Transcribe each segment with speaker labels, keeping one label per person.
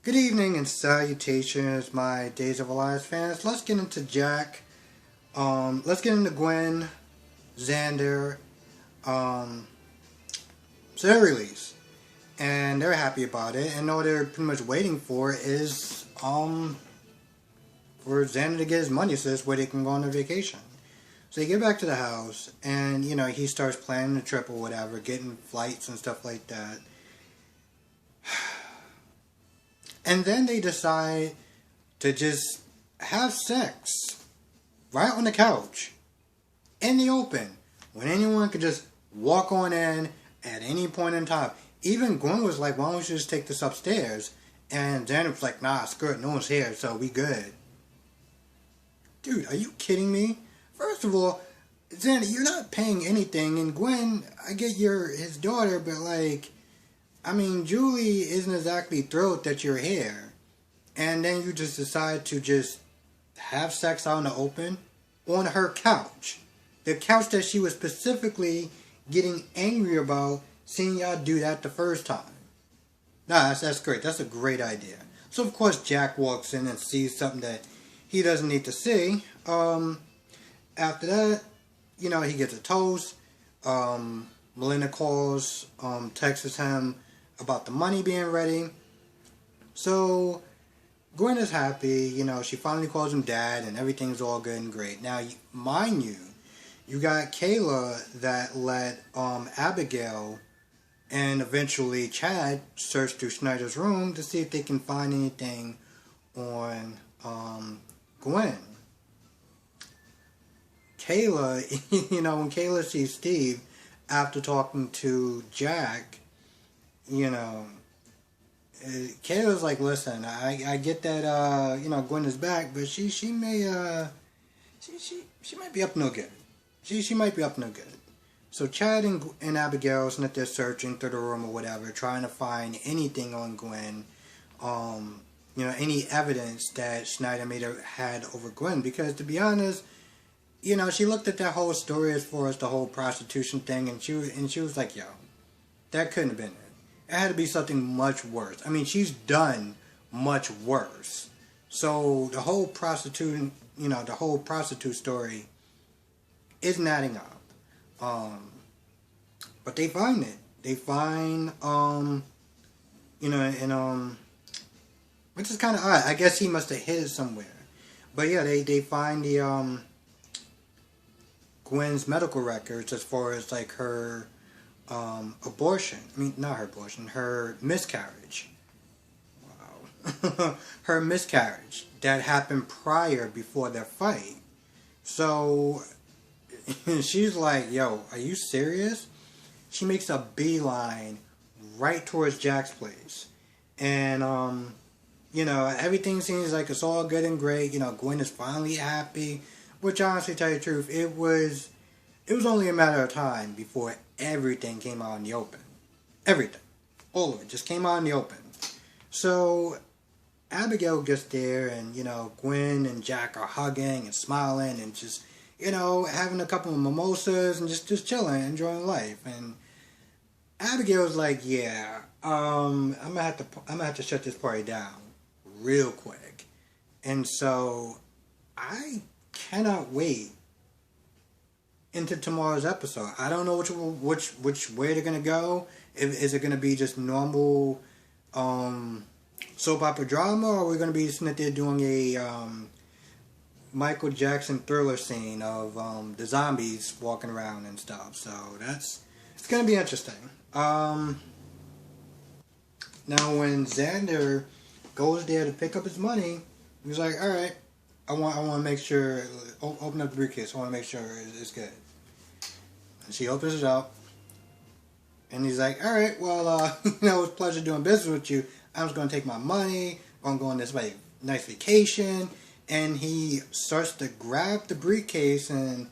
Speaker 1: Good evening and salutations, my Days of Alliance fans. Let's get into Jack. Let's get into Gwen, Xander. So they're released, and they're happy about it. And all they're pretty much waiting for is for Xander to get his money, so this way they can go on a vacation. So they get back to the house, and he starts planning the trip or whatever, getting flights and stuff like that. And then they decide to just have sex right on the couch in the open when anyone could just walk on in at any point in time. Even Gwen was like, why don't you just take this upstairs? And Xander was like, nah, screw it, no one's here, so we good. Dude, are you kidding me? First of all, Xander, you're not paying anything, and Gwen, I get you're his daughter, but Julie isn't exactly thrilled that you're here. And then you just decide to just have sex out in the open on her couch. The couch that she was specifically getting angry about seeing y'all do that the first time. Nah, that's great. That's a great idea. So, of course, Jack walks in and sees something that he doesn't need to see. After that, he gets a toast. Melinda calls, texts him about the money being ready. So Gwen is happy, she finally calls him dad and everything's all good and great. Now, mind you, you got Kayla that let Abigail and eventually Chad search through Schneider's room to see if they can find anything on Gwen. Kayla, when Kayla sees Steve after talking to Jack, Kayla's like, listen, I get that, Gwen is back, but she might be up no good. She might be up no good. So Chad and Abigail is they're searching through the room or whatever, trying to find anything on Gwen, any evidence that Schneider may have had over Gwen, because to be honest, she looked at that whole story as far as the whole prostitution thing, and she was like, yo, that couldn't have been it. It had to be something much worse. She's done much worse. So the whole prostitute story isn't adding up. But they find it. They find, which is kind of odd. I guess he must have hid it somewhere. But yeah, they find the, Gwen's medical records as far as her abortion. Not her abortion, her miscarriage. Wow. Her miscarriage that happened before their fight. So she's like, yo, are you serious? She makes a beeline right towards Jack's place. And everything seems like it's all good and great. Gwen is finally happy. Which, honestly, to tell you the truth, it was only a matter of time before everything came out in the open. Everything. All of it just came out in the open. So, Abigail gets there, and, Gwen and Jack are hugging and smiling and just, having a couple of mimosas and just chilling, enjoying life. And Abigail's like, yeah, I'm gonna have to shut this party down real quick. And so, I cannot wait into tomorrow's episode. I don't know which way they're gonna go. Is it gonna be just normal soap opera drama, or are we gonna be sitting there doing a Michael Jackson Thriller scene of the zombies walking around and stuff? So it's gonna be interesting. Now when Xander goes there to pick up his money, he's like, all right, I want to make sure, open up the briefcase, I want to make sure it's good. And she opens it up, and he's like, alright, well, it was a pleasure doing business with you. I'm just going to take my money, I'm going on this nice vacation, and he starts to grab the briefcase, and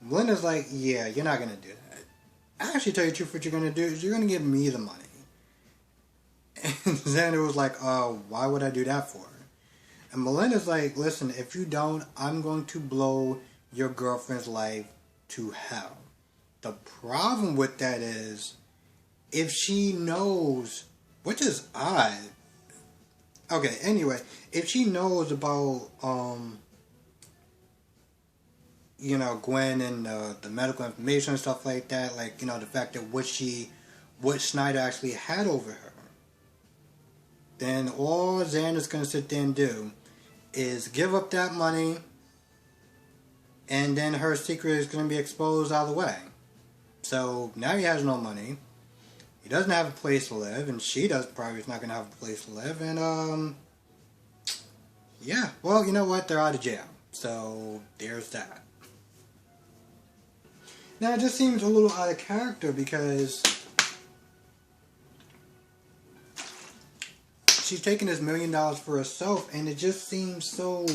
Speaker 1: Melinda's like, yeah, you're not going to do that. I actually tell you the truth, what you're going to do is you're going to give me the money. And Xander was like, why would I do that for? And Melinda's like, listen, if you don't, I'm going to blow your girlfriend's life to hell. The problem with that is, if she knows, which is odd, Okay, anyway, if she knows about, Gwen and the medical information and stuff like that, like, the fact that what Snyder actually had over her, then all Xander's going to sit there and do is give up that money, and then her secret is going to be exposed out of the way. So now he has no money. He doesn't have a place to live, and she probably is not going to have a place to live. And yeah. Well, you know what? They're out of jail, so there's that. Now it just seems a little out of character because she's taking this $1 million for herself, and it just seems so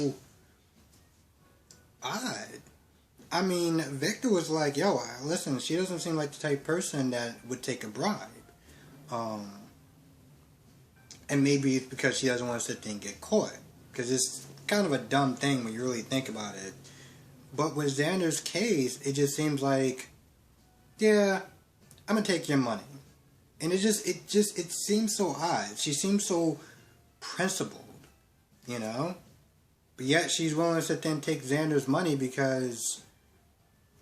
Speaker 1: odd. I mean, Victor was like, yo, listen, she doesn't seem like the type of person that would take a bribe. And maybe it's because she doesn't want to sit there and get caught. Because it's kind of a dumb thing when you really think about it. But with Xander's case, it just seems like, yeah, I'm going to take your money. And it seems so odd. She seems so principled, But yet she's willing to sit there and take Xander's money because...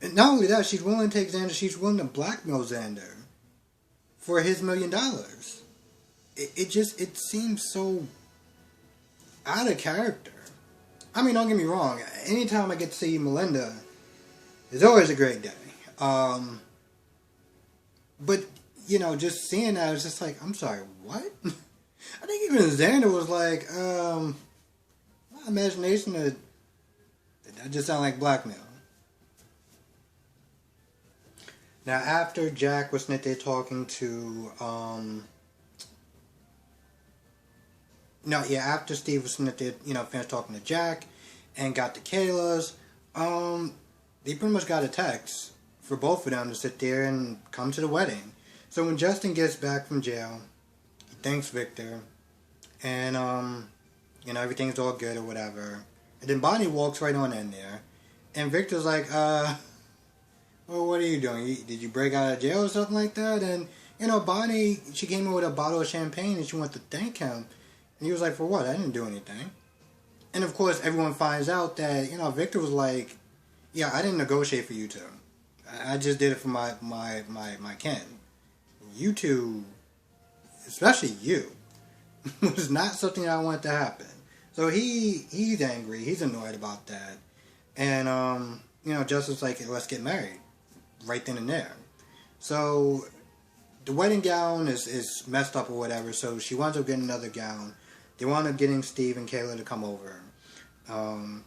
Speaker 1: And not only that, she's willing to take Xander, she's willing to blackmail Xander for his $1 million. It seems so out of character. I mean, don't get me wrong. Anytime I get to see Melinda, it's always a great day. But, just seeing that, it's just like, I'm sorry, what? I think even Xander was like, my imagination, that just sounded like blackmail. Now, after Jack was sitting there talking to, after Steve was sitting there, finished talking to Jack and got to Kayla's, they pretty much got a text for both of them to sit there and come to the wedding. So when Justin gets back from jail, he thanks Victor, and, everything's all good or whatever. And then Bonnie walks right on in there, and Victor's like, well, what are you doing? Did you break out of jail or something like that? And, Bonnie, she came in with a bottle of champagne and she wanted to thank him. And he was like, for what? I didn't do anything. And, of course, everyone finds out that, Victor was like, yeah, I didn't negotiate for you two. I just did it for my kin. You two, especially you, was not something I wanted to happen. So he's angry. He's annoyed about that. And, Justin's like, let's get married. Right then and there. So the wedding gown is messed up or whatever, so she winds up getting another gown. They wound up getting Steve and Kayla to come over. And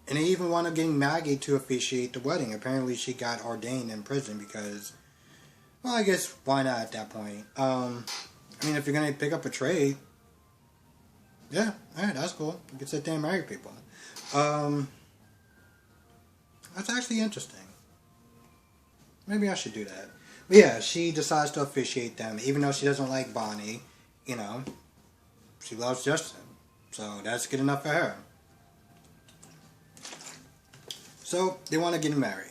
Speaker 1: they even wound up getting Maggie to officiate the wedding. Apparently she got ordained in prison because, well, I guess why not at that point? If you're going to pick up a trade, yeah, alright, that's cool. You can sit there and marry people. That's actually interesting. Maybe I should do that. But yeah, she decides to officiate them, even though she doesn't like Bonnie. She loves Justin. So that's good enough for her. So they want to get married.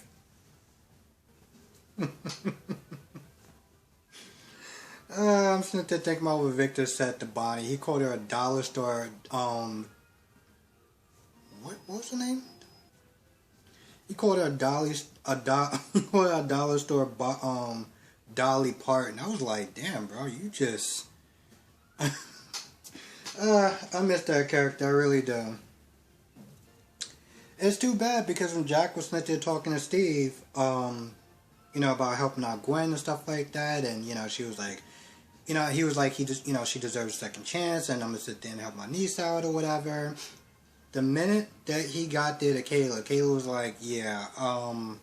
Speaker 1: I'm sitting there thinking about what Victor said to Bonnie. He called her a dollar store. What was her name? He called her a dollar store Dolly Parton. I was like, damn, bro, you just... I miss that character, I really do. It's too bad because when Jack was sitting there talking to Steve, about helping out Gwen and stuff like that, and, she was like, he was like, she deserves a second chance, and I'm gonna sit there and help my niece out or whatever. The minute that he got there to Kayla was like, yeah, I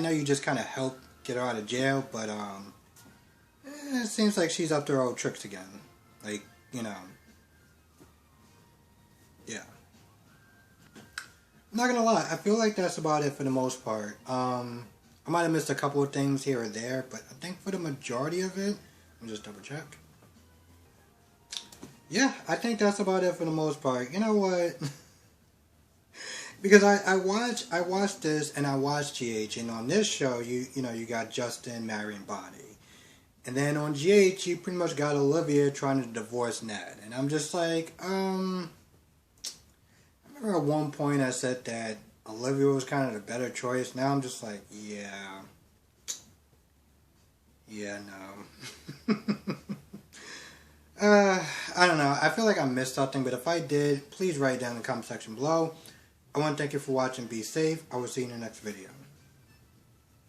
Speaker 1: know you just kind of helped get her out of jail, but, it seems like she's up to her old tricks again. Like, yeah. I'm not gonna lie, I feel like that's about it for the most part. I might have missed a couple of things here or there, but I think for the majority of it, let me just double check. Yeah, I think that's about it for the most part. You know what? Because I watched this and I watched GH, and on this show you got Justin marrying Bonnie. And then on GH, you pretty much got Olivia trying to divorce Ned. And I'm just like, I remember at one point I said that Olivia was kind of the better choice. Now I'm just like, yeah, no. I don't know. I feel like I missed something, but if I did, please write it down in the comment section below. I want to thank you for watching. Be safe. I will see you in the next video.